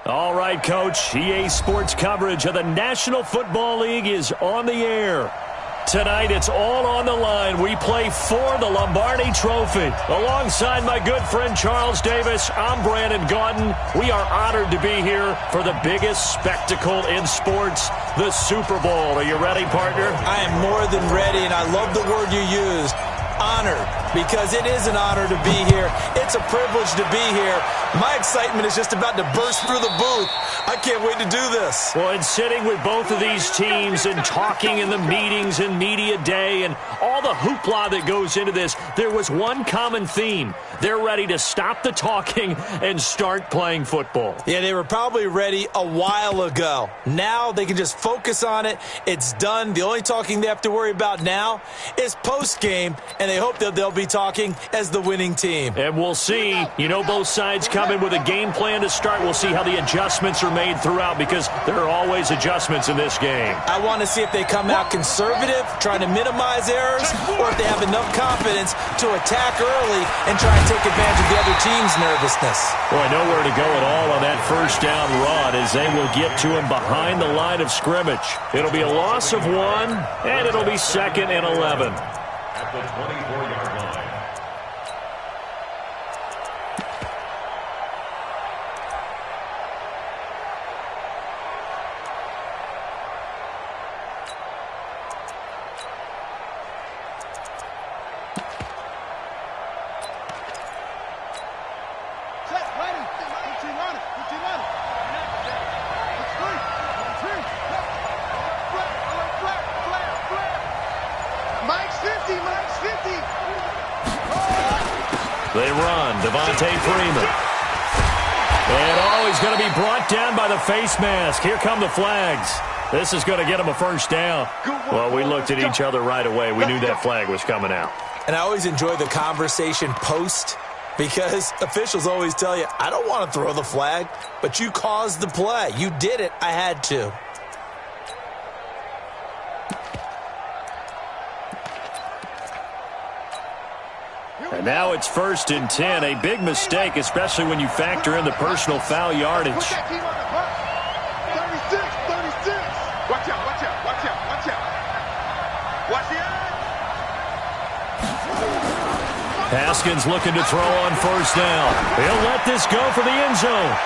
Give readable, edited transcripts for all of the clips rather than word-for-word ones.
All right, Coach. EA Sports coverage of the National Football League is on the air. Tonight, it's all on the line. We play for the Lombardi Trophy. Alongside my good friend Charles Davis, I'm Brandon Gaudin. We are honored to be here for the biggest spectacle in sports, the Super Bowl. Are you ready, partner? I am more than ready, and I love the word you used, honored, because it is an honor to be here. It's a privilege to be here. My excitement is just about to burst through the booth. I can't wait to do this. Well, and sitting with both of these teams and talking in the meetings and media day and all the hoopla that goes into this, there was one common theme. They're ready to stop the talking and start playing football. Yeah, they were probably ready a while ago. Now they can just focus on it. It's done. The only talking they have to worry about now is post-game, and they hope that they'll be talking as the winning team. And we'll see. You know, both sides come in with a game plan to start. We'll see how the adjustments are made throughout, because there are always adjustments in this game. I want to see if they come out conservative, trying to minimize errors, or if they have enough confidence to attack early and try and take advantage of the other team's nervousness. Boy, nowhere to go at all on that first down run as they will get to him behind the line of scrimmage. It'll be a loss of 1, and it'll be 2nd and 11. At the 24-yard line. They run, Devontae Freeman. And he's going to be brought down by the face mask. Here come the flags. This is going to get him a first down. Well, we looked at each other right away. We knew that flag was coming out. And I always enjoy the conversation post, because officials always tell you, I don't want to throw the flag, but you caused the play. You did it. I had to. And now it's 1st and 10. A big mistake, especially when you factor in the personal foul yardage. 36, 36. Watch out, watch out, watch out, watch out. Watch it. Haskins looking to throw on 1st down. He'll let this go for the end zone.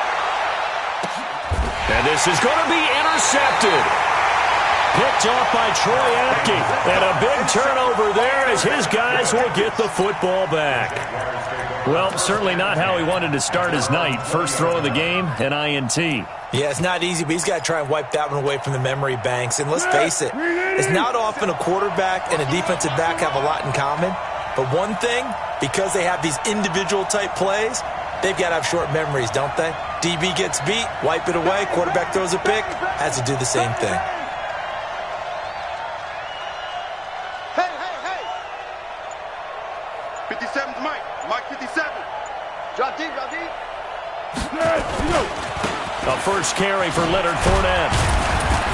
And this is going to be intercepted. Picked off by Troy Apke. And a big turnover there as his guys will get the football back. Well, certainly not how he wanted to start his night. First throw of the game, an INT. Yeah, it's not easy, but he's got to try and wipe that one away from the memory banks. And let's face it, it's not often a quarterback and a defensive back have a lot in common. But one thing, because they have these individual type plays, they've got to have short memories, don't they? DB gets beat, wipe it away, quarterback throws a pick, has to do the same thing. Hey, hey, hey. 57's Mike. Mike 57. Drop deep, drop deep. A first carry for Leonard Fournette.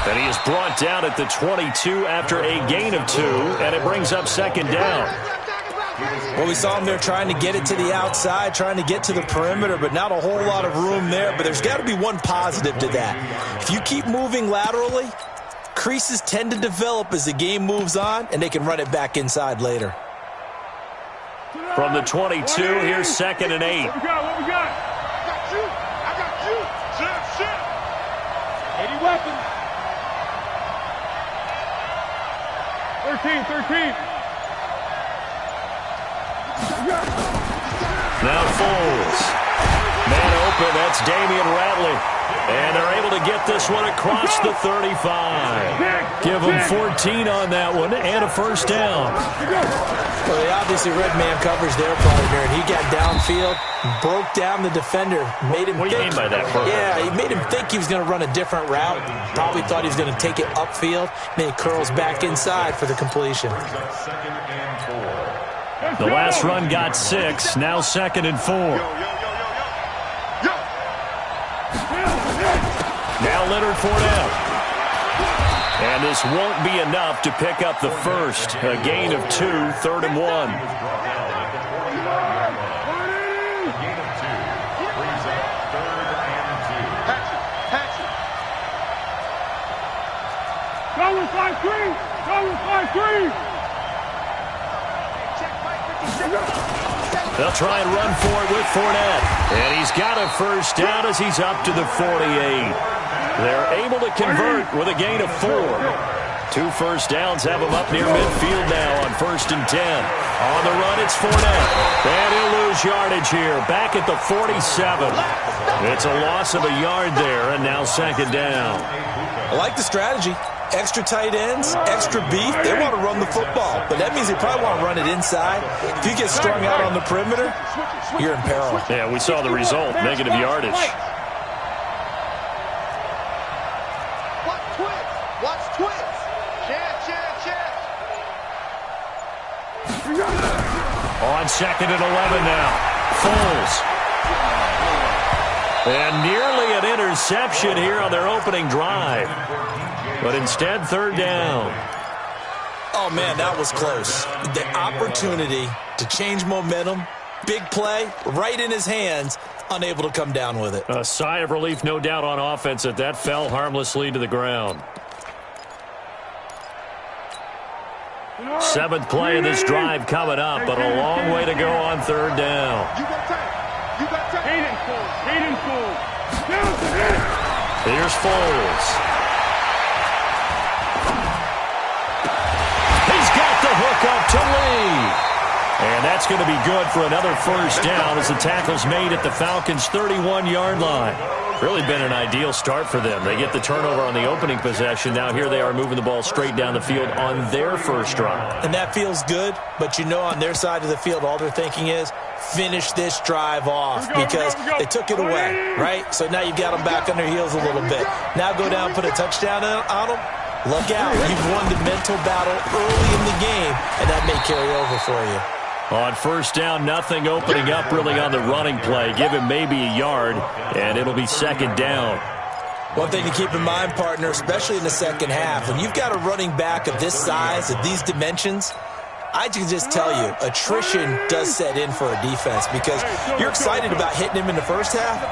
And he is brought down at the 22 after a gain of 2, and it brings up 2nd down. Well, we saw him there trying to get it to the outside, trying to get to the perimeter, but not a whole lot of room there. But there's got to be one positive to that. If you keep moving laterally, creases tend to develop as the game moves on, and they can run it back inside later. From the 22, here's 2nd and 8. What we got? What we got? I got you. I got you. Shit. 80 weapons. 13. Now Foles. Man open, that's Damian Ratley. And they're able to get this one across the 35. Give them 14 on that one and a first down. Well, they obviously read man coverage there, partner, and he got downfield, broke down the defender, made him think. What do you mean by that, partner? Yeah, he made him think he was going to run a different route. Probably thought he was going to take it upfield, and then he curls back inside for the completion. The last run got 6, now 2nd and 4. Now Leonard Fournette. And this won't be enough to pick up the first. A gain of 2, 3rd and 1. Cover 5-3. Cover 5-3. They'll try and run for it with Fournette. And he's got a first down as he's up to the 48. They're able to convert with a gain of 4. 2 first downs have him up near midfield now on 1st and 10. On the run, it's Fournette. And he'll lose yardage here. Back at the 47. It's a loss of a yard there, and now 2nd down. I like the strategy. Extra tight ends, extra beef. They want to run the football, but that means they probably want to run it inside. If you get strung out on the perimeter, you're in peril. Yeah, we saw the result, negative yardage. Watch twins. Watch twins. Check. On 2nd and 11 now. Foles. And nearly an interception here on their opening drive. But instead, 3rd down. Oh, man, that was close. The opportunity to change momentum, big play, right in his hands, unable to come down with it. A sigh of relief, no doubt, on offense that fell harmlessly to the ground. 7th play of this drive coming up, but a long way to go on 3rd down. You got time. Hayden Foles. Here's Foles. He's got the hook up to Lee. And that's going to be good for another first down as the tackle's made at the Falcons' 31-yard line. Really been an ideal start for them. They get the turnover on the opening possession. Now here they are moving the ball straight down the field on their first drive. And that feels good, but you know on their side of the field all they're thinking is finish this drive off because they took it away, right? So now you've got them back on their heels a little bit. Now go down, put a touchdown on them. Look out. You've won the mental battle early in the game, and that may carry over for you. On 1st down, nothing opening up really on the running play. Give him maybe a yard, and it'll be 2nd down. One thing to keep in mind, partner, especially in the second half, when you've got a running back of this size, of these dimensions, I can just tell you, attrition does set in for a defense because you're excited about hitting him in the first half.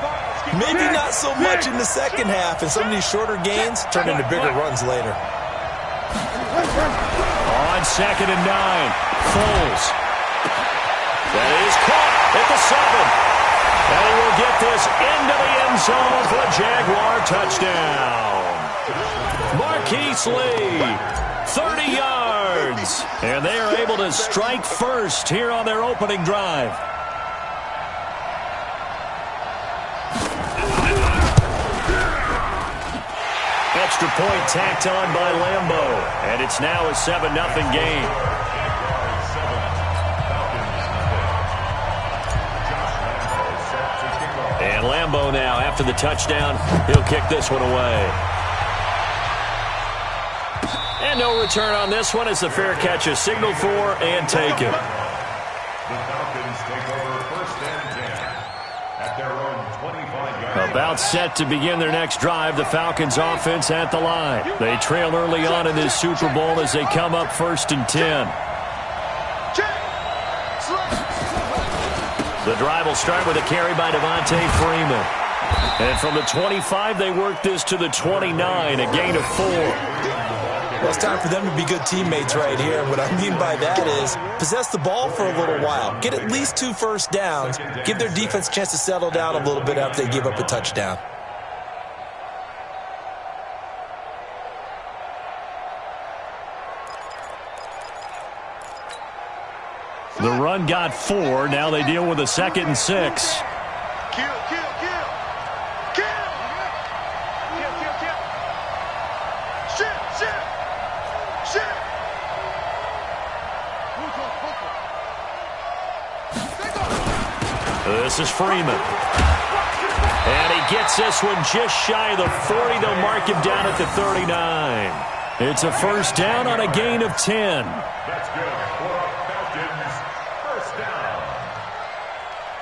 Maybe not so much in the second half, and some of these shorter gains turn into bigger runs later. On 2nd and 9, Foles. That is caught at the 7. And he will get this into the end zone for a Jaguar touchdown. Marquise Lee, 30 yards. And they are able to strike first here on their opening drive. Extra point tacked on by Lambeau. And it's now a 7-0 game. And Lambeau now, after the touchdown, he'll kick this one away. And no return on this one as the fair catch is signaled for and taken. The Falcons take over 1st and 10 at their own 25-yard. About set to begin their next drive, the Falcons offense at the line. They trail early on in this Super Bowl as they come up 1st and 10. The drive will start with a carry by Devontae Freeman. And from the 25, they work this to the 29, a gain of 4. Well, it's time for them to be good teammates right here. And what I mean by that is possess the ball for a little while. Get at least 2 first downs. Give their defense a chance to settle down a little bit after they give up a touchdown. The run got 4. Now they deal with a 2nd and 6. Kill. Shit. This is Freeman. And he gets this one just shy of the 40. They'll mark him down at the 39. It's a first down on a gain of 10. That's good for Falcons. First down.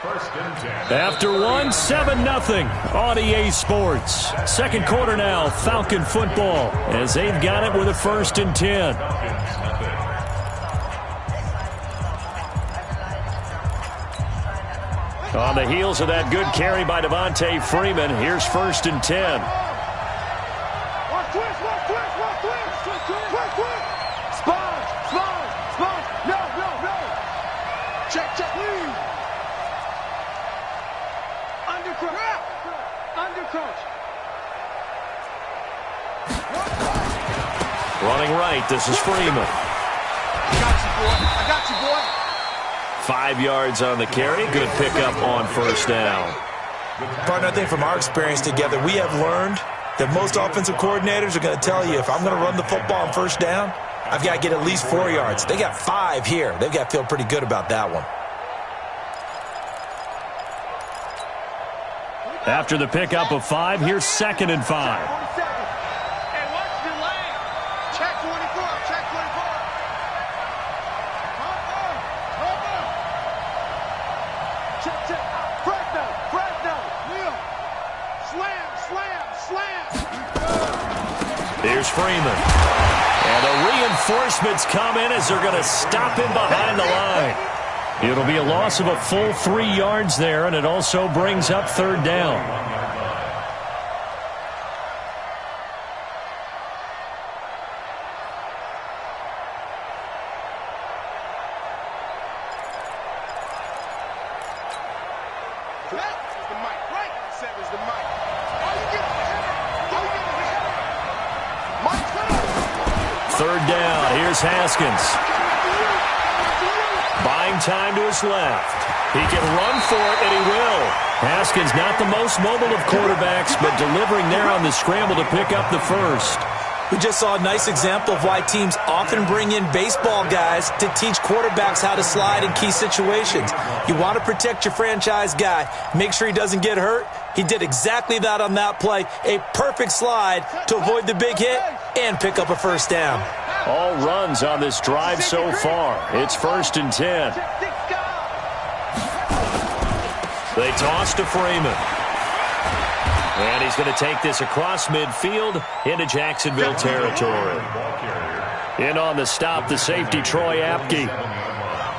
1st and 10. After 7-0 on EA Sports. Second quarter now, Falcon football, as they've got it with a 1st and 10. On the heels of that good carry by Devontae Freeman, here's 1st and 10. Check, check. Undercroach. Undercroach. Running right, this is Freeman. I got you, boy. I got you, boy. 5 yards on the carry. Good pickup on first down. Partner, I think from our experience together, we have learned that most offensive coordinators are going to tell you, if I'm going to run the football on first down, I've got to get at least 4 yards. They got 5 here. They've got to feel pretty good about that one. After the pickup of 5, here's 2nd and 5. Here's Freeman. And the reinforcements come in as they're going to stop him behind the line. It'll be a loss of a full 3 yards there, and it also brings up 3rd down. Haskins. Buying time to his left. He can run for it, and he will. Haskins not the most mobile of quarterbacks, but delivering there on the scramble to pick up the first. We just saw a nice example of why teams often bring in baseball guys to teach quarterbacks how to slide in key situations. You want to protect your franchise guy. Make sure he doesn't get hurt. He did exactly that on that play. A perfect slide to avoid the big hit and pick up a first down. All runs on this drive so far. It's 1st and 10. They toss to Freeman. And he's going to take this across midfield into Jacksonville territory. In on the stop, the safety, Troy Apke.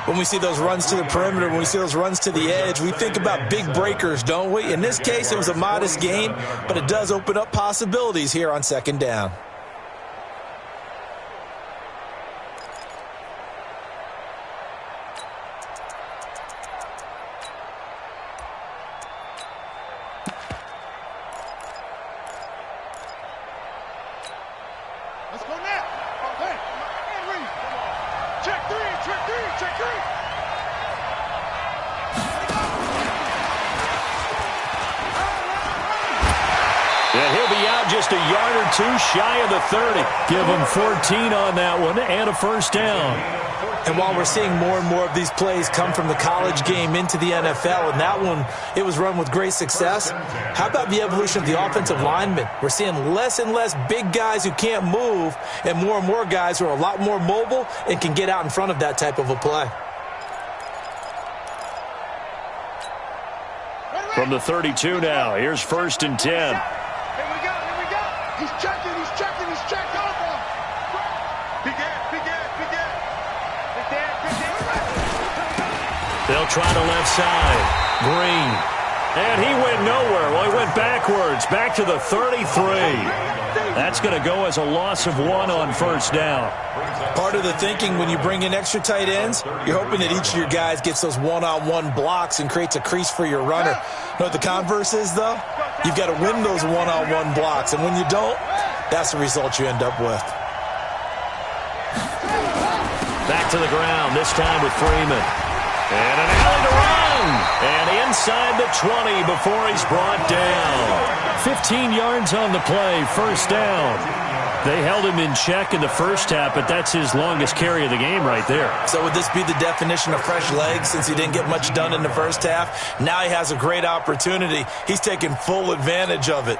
When we see those runs to the perimeter, when we see those runs to the edge, we think about big breakers, don't we? In this case, it was a modest gain, but it does open up possibilities here on 2nd down. Too shy of the 30. Give him 14 on that one and a first down. And while we're seeing more and more of these plays come from the college game into the NFL, and that one, it was run with great success, how about the evolution of the offensive linemen? We're seeing less and less big guys who can't move and more guys who are a lot more mobile and can get out in front of that type of a play. From the 32 now, here's 1st and 10. He's checking. They'll try the left side. Green. And he went nowhere. Well, he went backwards. Back to the 33. That's going to go as a loss of 1 on first down. Part of the thinking when you bring in extra tight ends, you're hoping that each of your guys gets those one-on-one blocks and creates a crease for your runner. You know what the converse is, though? You've got to win those one-on-one blocks, and when you don't, that's the result you end up with. Back to the ground, this time with Freeman. And an alley to run. And inside the 20 before he's brought down. 15 yards on the play, first down. They held him in check in the first half, but that's his longest carry of the game right there. So would this be the definition of fresh legs since he didn't get much done in the first half? Now he has a great opportunity. He's taking full advantage of it.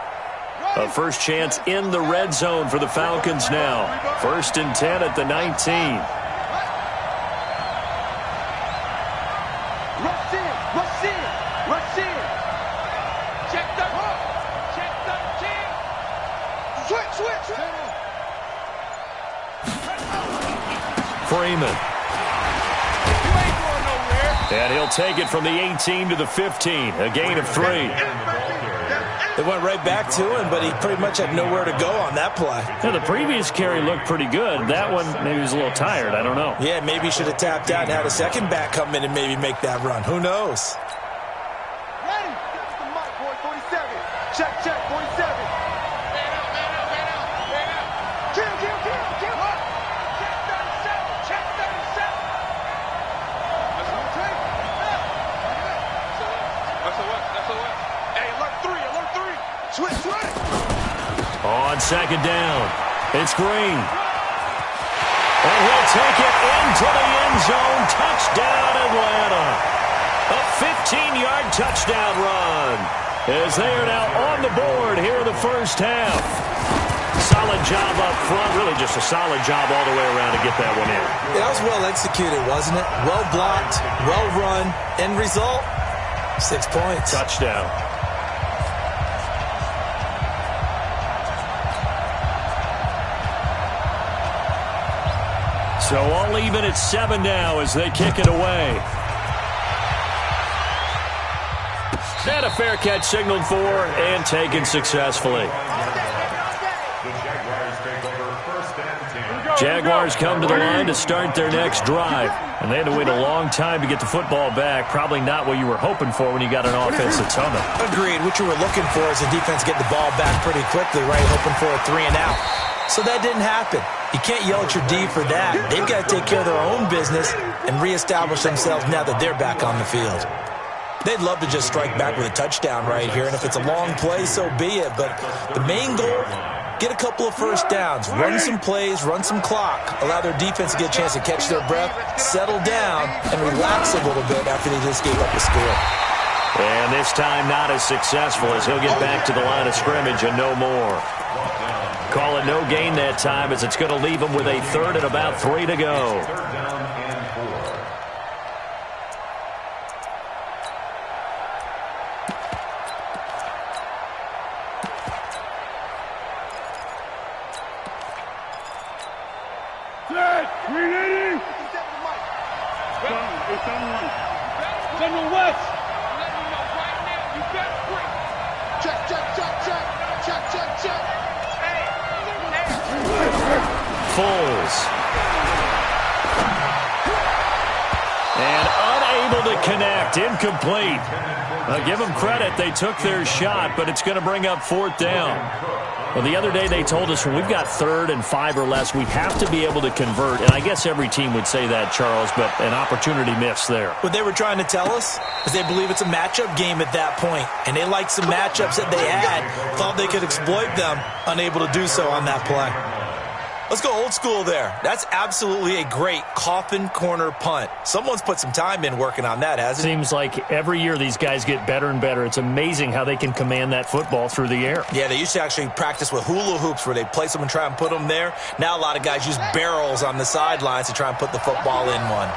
A first chance in the red zone for the Falcons now. 1st and 10 at the 19. Freeman. And he'll take it from the 18 to the 15. A gain of 3. They went right back to him, but he pretty much had nowhere to go on that play. Yeah, the previous carry looked pretty good. That one, maybe he was a little tired. I don't know. Yeah, maybe he should have tapped out and had a second back come in and maybe make that run. Who knows? Ready? That's the mic, boy. 47. Check, 47. Man out. Kill. What? Check 37. That's what I'm saying. That's a what? Hey, alert 3. Switch. On second down, it's Green. And he'll take it into the end zone. Touchdown, Atlanta. A 15-yard touchdown run as they are now on the board here in the first half. Solid job up front. Really just a solid job all the way around to get that one in. That was well executed, wasn't it? Well blocked, well run. End result, 6 points. Touchdown. So all even at 7 now as they kick it away. And a fair catch signaled for and taken successfully. Jaguars come to the line to start their next drive. And they had to wait a long time to get the football back. Probably not what you were hoping for when you got an offense that's humming. Agreed. What you were looking for is the defense get the ball back pretty quickly, right? Hoping for a 3 and out. So that didn't happen. You can't yell at your D for that. They've got to take care of their own business and reestablish themselves now that they're back on the field. They'd love to just strike back with a touchdown right here, and if it's a long play, so be it. But the main goal, get a couple of first downs, run some plays, run some clock, allow their defense to get a chance to catch their breath, settle down, and relax a little bit after they just gave up a score. And this time not as successful as he'll get back to the line of scrimmage and no more. Call it no gain that time as it's going to leave him with a 3rd and about 3 to go. Foles. And unable to connect. Incomplete. Give them credit. They took their shot, but it's going to bring up 4th down. Well, the other day they told us when we've got 3rd and 5 or less, we have to be able to convert. And I guess every team would say that, Charles, but an opportunity missed there. What they were trying to tell us is they believe it's a matchup game at that point. And they liked some matchups that they had, thought they could exploit them, unable to do so on that play. Let's go old school there. That's absolutely a great coffin corner punt. Someone's put some time in working on that, hasn't it? Seems like every year these guys get better and better. It's amazing how they can command that football through the air. Yeah, they used to actually practice with hula hoops where they place them and try and put them there. Now a lot of guys use barrels on the sidelines to try and put the football in one.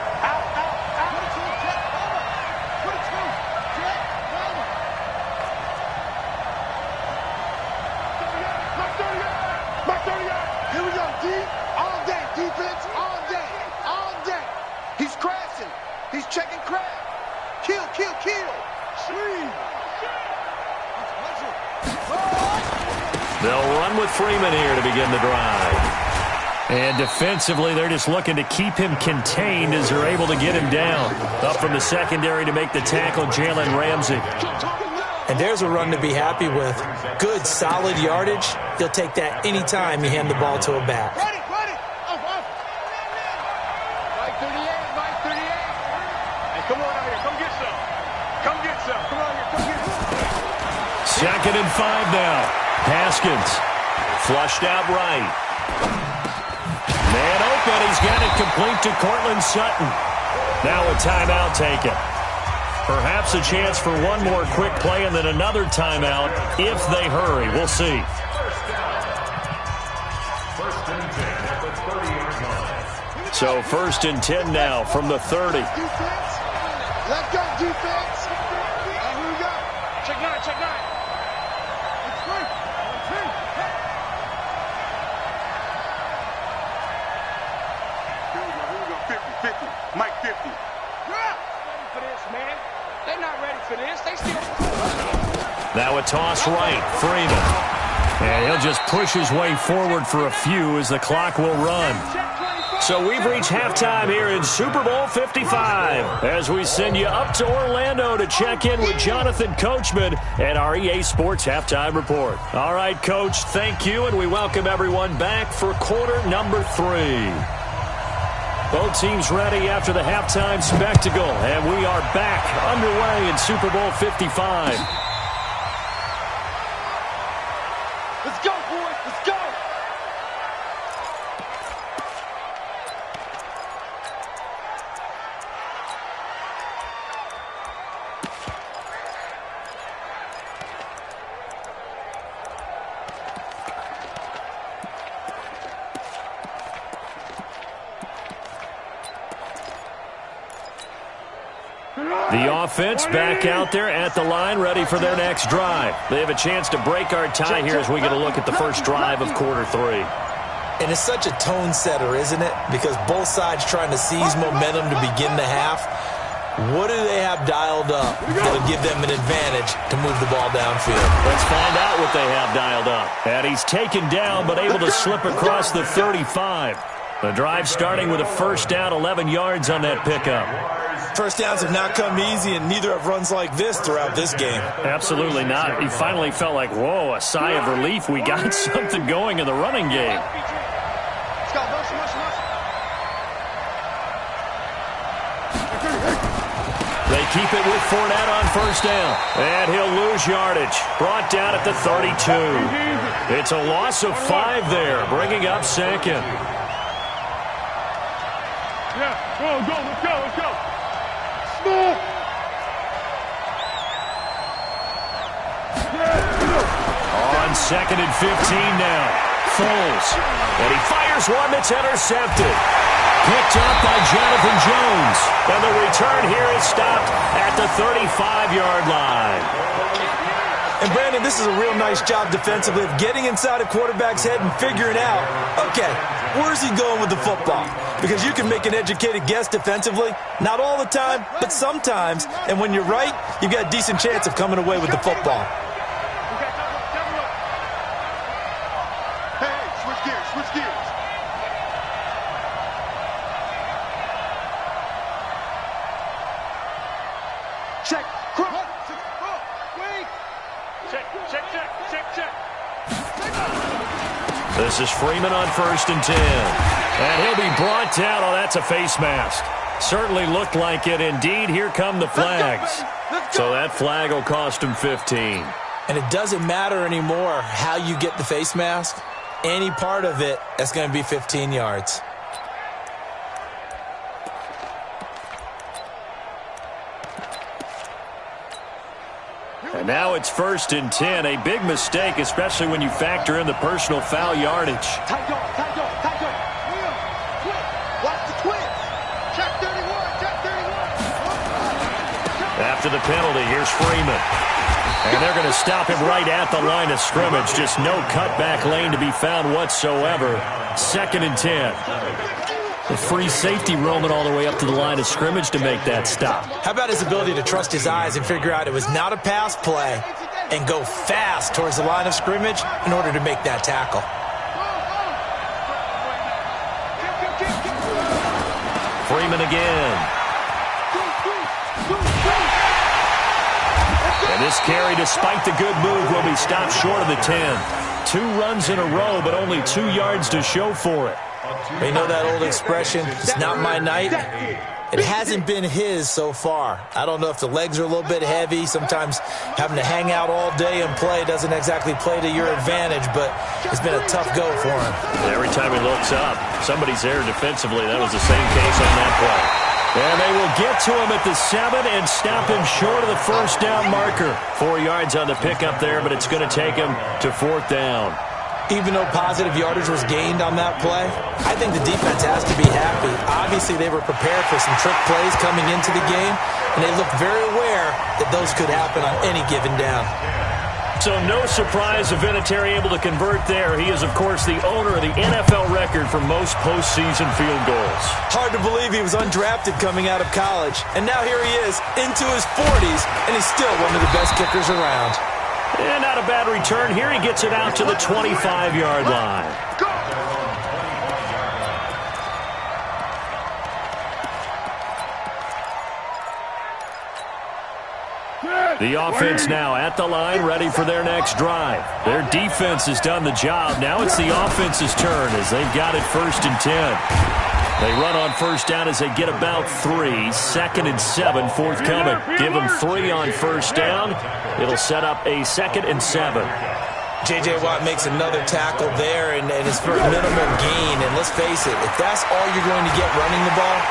They'll run with Freeman here to begin the drive. And defensively, they're just looking to keep him contained as they're able to get him down. Up from the secondary to make the tackle, Jalen Ramsey. And there's a run to be happy with. Good, solid yardage. He'll take that any time you hand the ball to a back. Ready. Mike 38. Hey, come on out here. Come get some. Come on here. Come get some. 2nd and 5 now. Haskins flushed out right. Man open. He's got it complete to Cortland Sutton. Now a timeout taken. Perhaps a chance for one more quick play and then another timeout if they hurry. We'll see. So 1st and 10 now from the 30. Let's go, defense. Here we go. Check 9. It's free. Here we go. 50. Mike 50. Ready for this, man. They're not ready for this. They still... Now a toss right, Freeman. And he'll just push his way forward for a few as the clock will run. So we've reached halftime here in Super Bowl 55 as we send you up to Orlando to check in with Jonathan Coachman and our EA Sports Halftime Report. All right, Coach, thank you, and we welcome everyone back for quarter number 3. Both teams ready after the halftime spectacle, and we are back underway in Super Bowl 55. Let's go, boys. Let's go. The offense back out there at the line, ready for their next drive. They have a chance to break our tie here as we get a look at the first drive of quarter 3. And it's such a tone setter, isn't it? Because both sides trying to seize momentum to begin the half. What do they have dialed up that'll give them an advantage to move the ball downfield? Let's find out what they have dialed up. And he's taken down, but able to slip across the 35. The drive starting with a first down, 11 yards on that pickup. First downs have not come easy, and neither have runs like this throughout this game. Absolutely not. He finally felt like, whoa, a sigh of relief. We got something going in the running game. Let's go. Motion. They keep it with Fournette on first down. And he'll lose yardage. Brought down at the 32. It's a loss of 5 there, bringing up second. Yeah, go. Let's go. On second and 15 now. Foles. And he fires one that's intercepted. Picked up by Jonathan Jones. And the return here is stopped at the 35-yard line. And, Brandon, this is a real nice job defensively of getting inside a quarterback's head and figuring out, okay, where's he going with the football? Because you can make an educated guess defensively. Not all the time, but sometimes. And when you're right, you've got a decent chance of coming away with the football. Hey, switch gears. Check. Wait. Check. This is Freeman on first and 10. And he'll be brought down. Oh, that's a face mask. Certainly looked like it. Indeed, here come the flags. So that flag will cost him 15. And it doesn't matter anymore how you get the face mask. Any part of it, that's going to be 15 yards. And now it's first and 10. A big mistake, especially when you factor in the personal foul yardage. Tight dog. Watch the twist. Check 31. After the penalty, here's Freeman. And they're going to stop him right at the line of scrimmage. Just no cutback lane to be found whatsoever. Second and 10. The free safety roaming all the way up to the line of scrimmage to make that stop. How about his ability to trust his eyes and figure out it was not a pass play and go fast towards the line of scrimmage in order to make that tackle? Freeman again. And this carry, despite the good move, will be stopped short of the 10. 2 runs in a row, but only 2 yards to show for it. You know that old expression, it's not my night? It hasn't been his so far. I don't know if the legs are a little bit heavy. Sometimes having to hang out all day and play doesn't exactly play to your advantage, but it's been a tough go for him. Every time he looks up, somebody's there defensively. That was the same case on that play. And they will get to him at the 7 and stop him short of the first down marker. 4 yards on the pickup there, but it's going to take him to 4th down. Even though positive yardage was gained on that play, I think the defense has to be happy. Obviously, they were prepared for some trick plays coming into the game, and they looked very aware that those could happen on any given down. So no surprise if Vinatieri able to convert there. He is, of course, the owner of the NFL record for most postseason field goals. Hard to believe he was undrafted coming out of college. And now here he is into his 40s, and he's still one of the best kickers around. And not a bad return. Here he gets it out to the 25-yard line. The offense now at the line, ready for their next drive. Their defense has done the job. Now it's the offense's turn as they've got it 1st and 10. They run on 1st down as they get about 3. 2nd and 7 forthcoming. Give them 3 on 1st down. It'll set up a 2nd and 7. J.J. Watt makes another tackle there, and it's for minimal gain. And let's face it, if that's all you're going to get running the ball.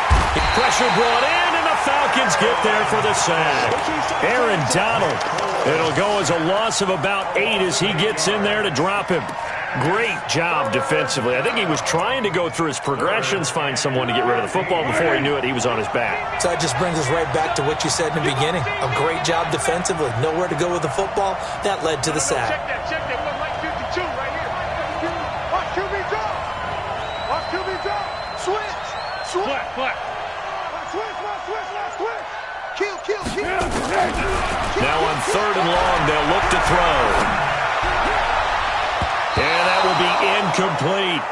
Pressure brought in, and the Falcons get there for the sack. Aaron Donald. It'll go as a loss of about 8 as he gets in there to drop him. Great job defensively. I think he was trying to go through his progressions, find someone to get rid of the football. Before he knew it, he was on his back. So that just brings us right back to what you said in the beginning. A great job defensively. Nowhere to go with the football. That led to the sack. Check that. One like 52 right here. Watch QB drop. Watch QB drop. Switch. Flat. Switch. Kill. Now on 3rd and long, they'll look to throw. And that will be incomplete.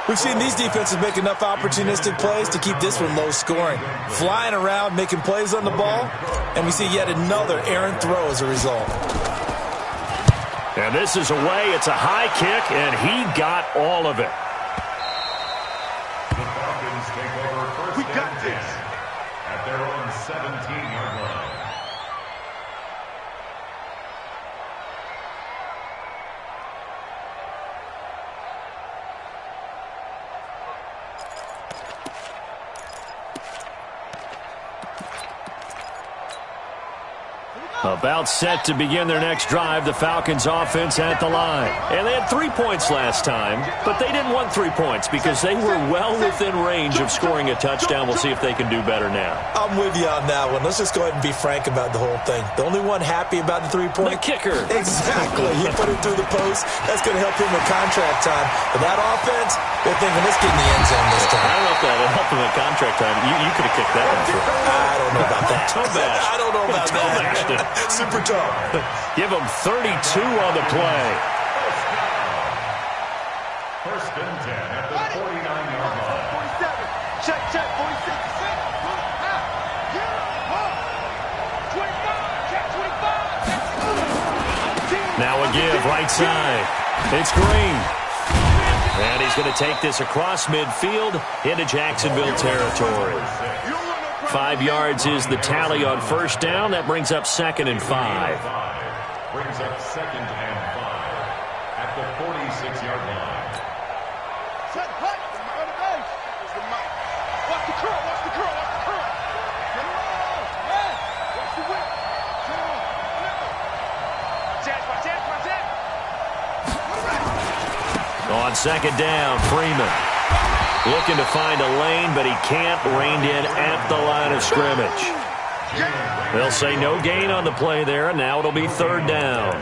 We've seen these defenses make enough opportunistic plays to keep this one low scoring. Flying around, making plays on the ball, and we see yet another errant throw as a result. And this is away. It's a high kick, and he got all of it. The Falcons take over 1st and 10 at their own 17-yard line. About set to begin their next drive, the Falcons offense at the line. And they had 3 points last time, but they didn't want 3 points because they were well within range of scoring a touchdown. We'll see if they can do better now. I'm with you on that one. Let's just go ahead and be frank about the whole thing. The only one happy about the 3-point? The kicker. Exactly. He put it through the post. That's going to help him with contract time. But that offense, they're thinking, let's get in the end zone this time. I don't know if that would help him with contract time. You could have kicked that one through. I don't know about that. I don't know about that. Super tough. Give him 32 on the play. 1st and 10 at the 49-yard line. 47. Check. 46. 25. Now a give right side. It's Green. And he's going to take this across midfield into Jacksonville territory. 5 yards is the tally on 1st down. That brings up 2nd and 5. Brings up 2nd and 5 at the 46-yard line. Set hut. On the base. Watch the curl. Get around. Watch the whip. On 2nd down, Freeman. Looking to find a lane, but he can't. Reined in at the line of scrimmage. They'll say no gain on the play there, and now it'll be 3rd down.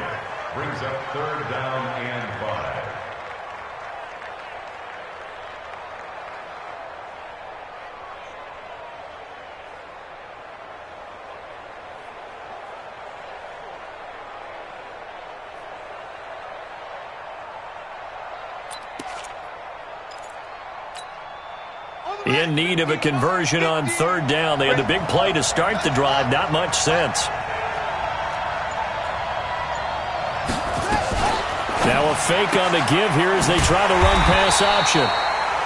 Brings up 3rd down and 5. In need of a conversion on 3rd down. They had the big play to start the drive. Not much sense. Now a fake on the give here as they try to run pass option.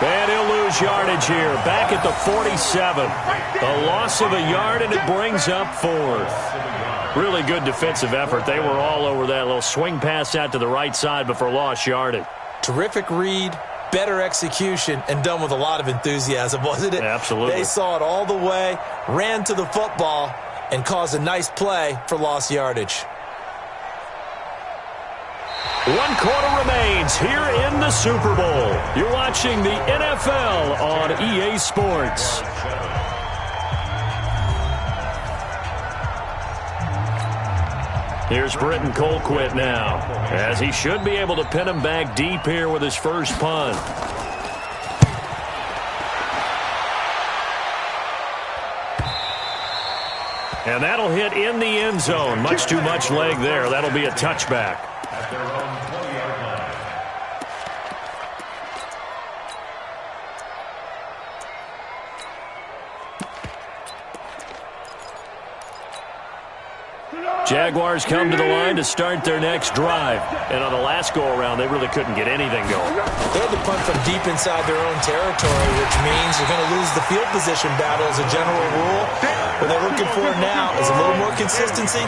And he'll lose yardage here. Back at the 47. A loss of a yard, and it brings up 4th. Really good defensive effort. They were all over that little swing pass out to the right side, but for lost yardage. Terrific read. Better execution, and done with a lot of enthusiasm, wasn't it? Absolutely. They saw it all the way, ran to the football, and caused a nice play for lost yardage. 1 quarter remains here in the Super Bowl. You're watching the NFL on EA Sports. Here's Britton Colquitt now, as he should be able to pin him back deep here with his first punt. And that'll hit in the end zone. Much too much leg there. That'll be a touchback. At their own 20-yard line. Jaguars come to the line to start their next drive. And on the last go-around, they really couldn't get anything going. They had to punt from deep inside their own territory, which means they're going to lose the field position battle as a general rule. What they're looking for now is a little more consistency,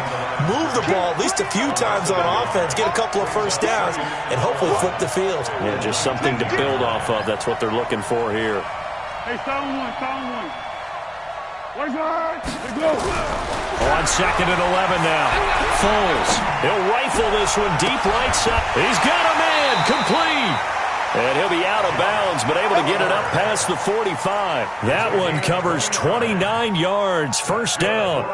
move the ball at least a few times on offense, get a couple of first downs, and hopefully flip the field. Yeah, just something to build off of. That's what they're looking for here. Hey, sound one. Wait for it. Let's go. On 2nd and 11 now. Foles. He'll rifle this one deep right side. He's got a man. Complete. And he'll be out of bounds, but able to get it up past the 45. That one covers 29 yards. First down.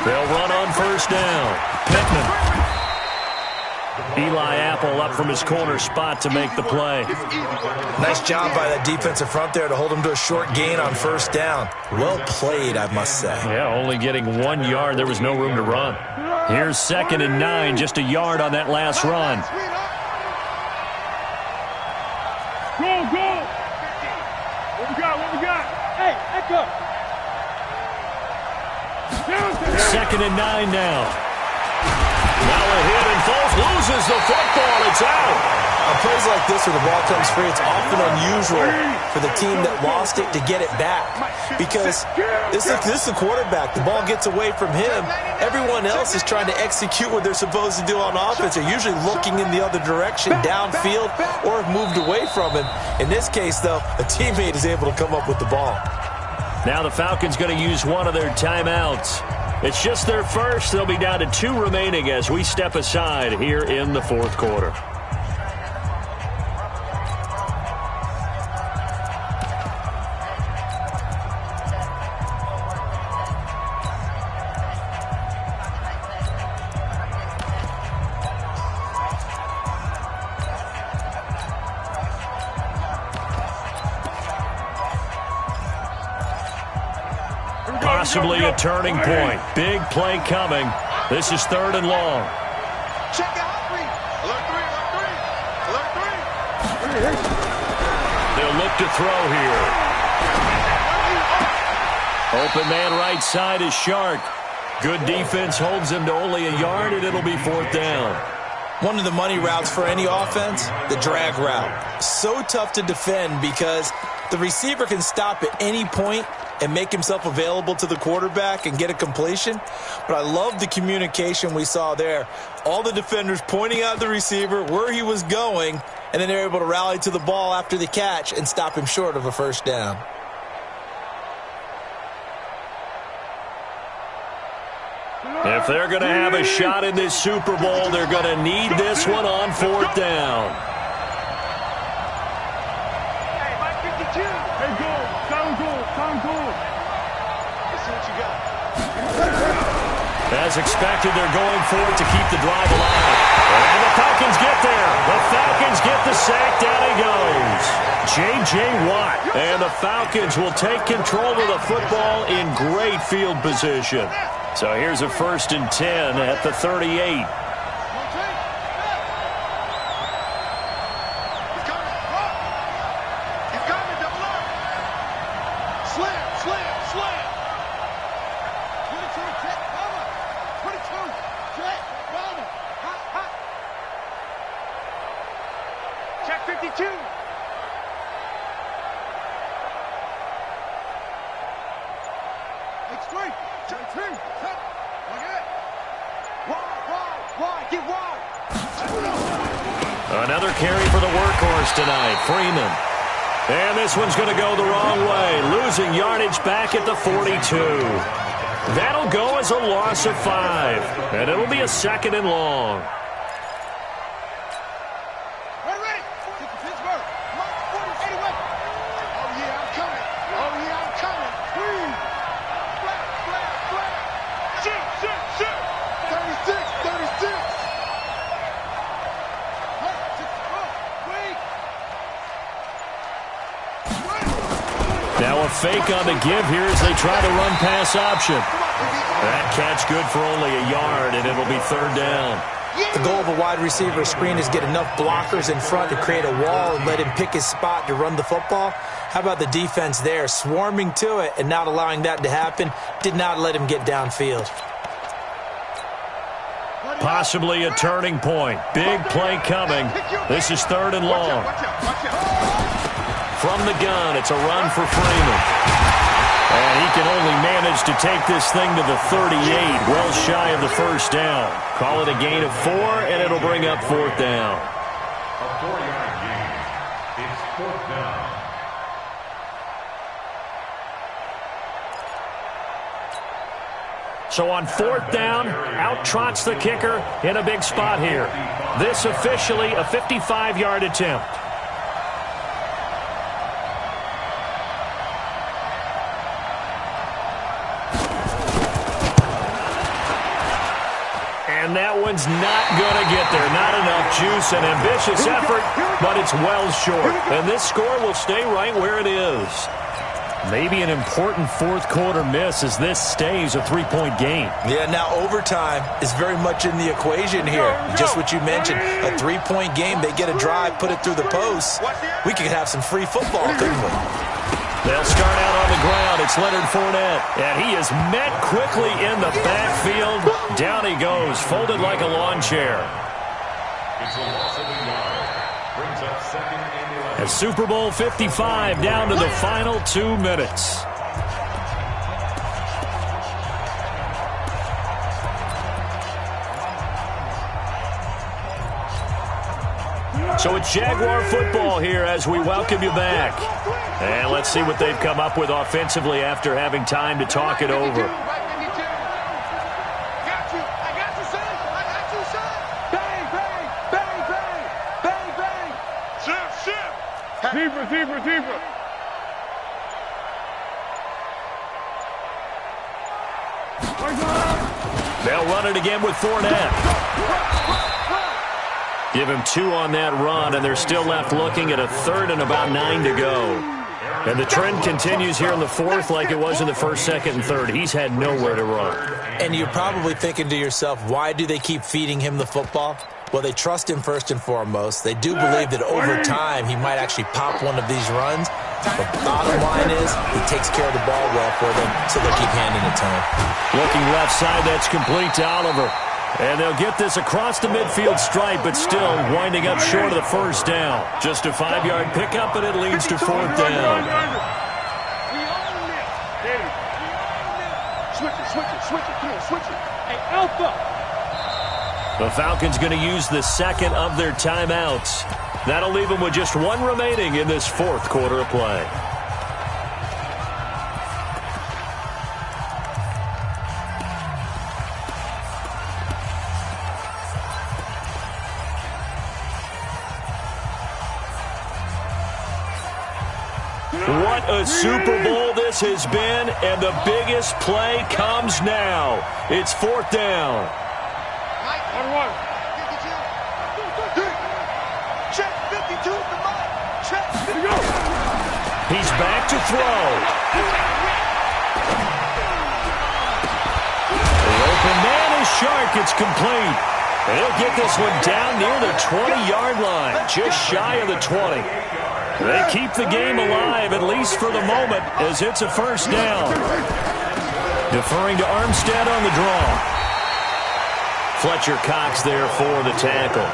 They'll run on first down. Pittman. Eli Apple up from his corner spot to make the play. Nice job by that defensive front there to hold him to a short gain on first down. Well played, I must say. Yeah, only getting 1 yard. There was no room to run. Here's 2nd and 9, just a yard on that last run. Go. What we got? Hey, echo. 2nd and 9 now. Now a hit, and Foles loses the football. It's out. On plays like this where the ball comes free, it's often unusual for the team that lost it to get it back. Because this is the quarterback. The ball gets away from him. Everyone else is trying to execute what they're supposed to do on offense. They're usually looking in the other direction, downfield, or have moved away from him. In this case, though, a teammate is able to come up with the ball. Now the Falcons going to use one of their timeouts. It's just their first. They'll be down to 2 remaining as we step aside here in the fourth quarter. Possibly a turning point. Big play coming. This is 3rd and long. Check out 3. Alert 3. They'll look to throw here. Open man right side is Shark. Good defense holds him to only a yard, and it'll be 4th down. One of the money routes for any offense, the drag route. So tough to defend because the receiver can stop at any point and make himself available to the quarterback and get a completion. But I love the communication we saw there. All the defenders pointing out the receiver, where he was going, and then they're able to rally to the ball after the catch and stop him short of a first down. If they're going to have a shot in this Super Bowl, they're going to need this one on 4th down. Hey, Mike 52. Hey, go. Sound good. Let's see what you got. As expected, they're going for it to keep the drive alive. And the Falcons get there. The Falcons get the sack. Down he goes. J.J. Watt. And the Falcons will take control of the football in great field position. So here's a 1st and 10 at the 38. Check 52. It's 3. Check 3. Check. Look at it. Wide. Get wide. Another carry for the workhorse tonight, Freeman. And this one's going to go the wrong way, losing yardage back at the 42. That'll go as a loss of 5, and it'll be a 2nd and long. fake on the give here as they try to run pass option. That catch good for only a yard, and it'll be third down. The goal of a wide receiver screen is get enough blockers in front to create a wall and let him pick his spot to run the football. How about the defense there, swarming to it and not allowing that to happen? Did not let him get downfield. Possibly a turning point. Big play coming. This is third and long. From the gun, it's a run for Freeman. And he can only manage to take this thing to the 38, well shy of the first down. Call it a gain of 4, and it'll bring up fourth down. A 4-yard gain. It's fourth down. So on fourth down, out trots the kicker in a big spot here. This officially a 55-yard attempt. And that one's not going to get there. Not enough juice. An ambitious effort, but it's well short. And this score will stay right where it is. Maybe an important fourth quarter miss as this stays a 3-point game. Yeah, now overtime is very much in the equation here. Just what you mentioned, a 3-point game. They get a drive, put it through the posts. We could have some free football, couldn't we? They'll start out on the ground. It's Leonard Fournette. And he is met quickly in the backfield. Down he goes, folded like a lawn chair. It's a loss of a yard. Brings up second and 11. As Super Bowl 55 down to the final 2 minutes. So it's Jaguar football here as we welcome you back. And let's see what they've come up with offensively after having time to talk it over. Zebra. They'll run it again with Fournette. Give him 2 on that run, and they're still left looking at a third and about 9 to go. And the trend continues here in the fourth like it was in the first, second, and third. He's had nowhere to run. And you're probably thinking to yourself, why do they keep feeding him the football? Well, they trust him first and foremost. They do believe that over time he might actually pop one of these runs. But the bottom line is he takes care of the ball well for them, so they'll keep handing it to him. Looking left side, that's complete to Oliver. And they'll get this across the midfield stripe, but still winding up short of the first down. Just a 5-yard pickup, and it leads to fourth down. Switch it. Hey, Alpha. The Falcons going to use the second of their timeouts. That'll leave them with just 1 remaining in this fourth quarter of play. What a Super Bowl this has been, and the biggest play comes now. It's fourth down. 1-1. Check 52 at the mark. Check. He's back to throw. The open man is Shark. It's complete. And he'll get this one down near the 20-yard line, just shy of the 20. They keep the game alive, at least for the moment, as it's a first down. Deferring to Armstead on the draw. Fletcher Cox there for the tackle.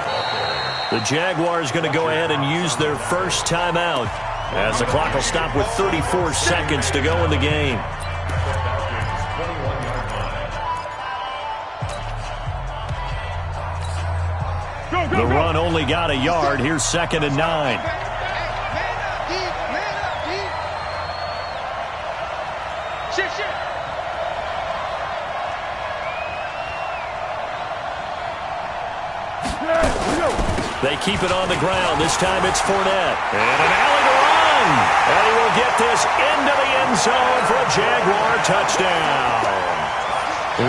The Jaguars going to go ahead and use their first timeout as the clock will stop with 34 seconds to go in the game. The run only got a yard. Here's second and 9. They keep it on the ground. This time it's Fournette. And an alley to run. And he will get this into the end zone for a Jaguar touchdown.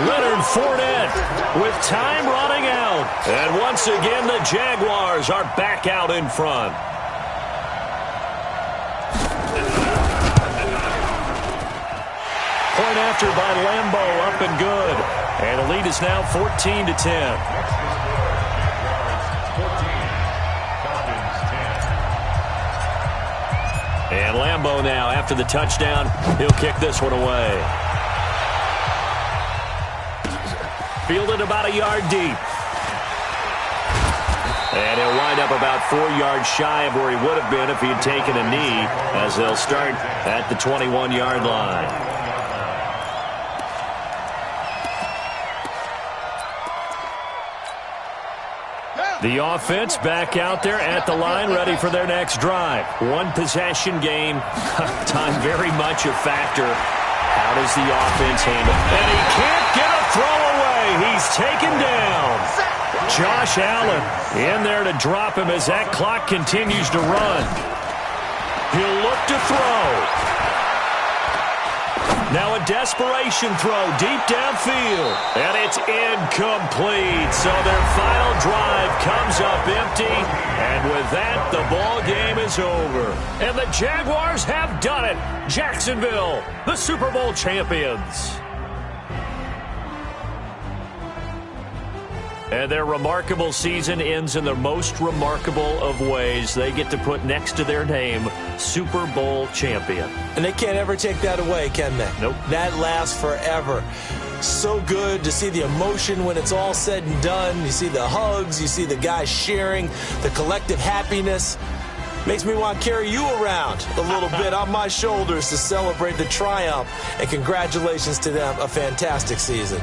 Leonard Fournette with time running out. And once again, the Jaguars are back out in front. Point after by Lambeau, up and good. And the lead is now 14-10. And Lambeau now, after the touchdown, he'll kick this one away. Fielded about a yard deep. And he'll wind up about 4 yards shy of where he would have been if he had taken a knee, as they'll start at the 21-yard line. The offense back out there at the line, ready for their next drive. One possession game, time very much a factor. How does the offense handle? And he can't get a throw away. He's taken down. Josh Allen in there to drop him as that clock continues to run. He'll look to throw. Now a desperation throw deep downfield. And it's incomplete. So their final drive comes up empty. And with that, the ball game is over. And the Jaguars have done it. Jacksonville, the Super Bowl champions. And their remarkable season ends in the most remarkable of ways. They get to put next to their name, Super Bowl champion. And they can't ever take that away, can they? Nope. That lasts forever. So good to see the emotion when it's all said and done. You see the hugs, you see the guys sharing, the collective happiness. Makes me want to carry you around a little bit on my shoulders to celebrate the triumph. And congratulations to them, a fantastic season.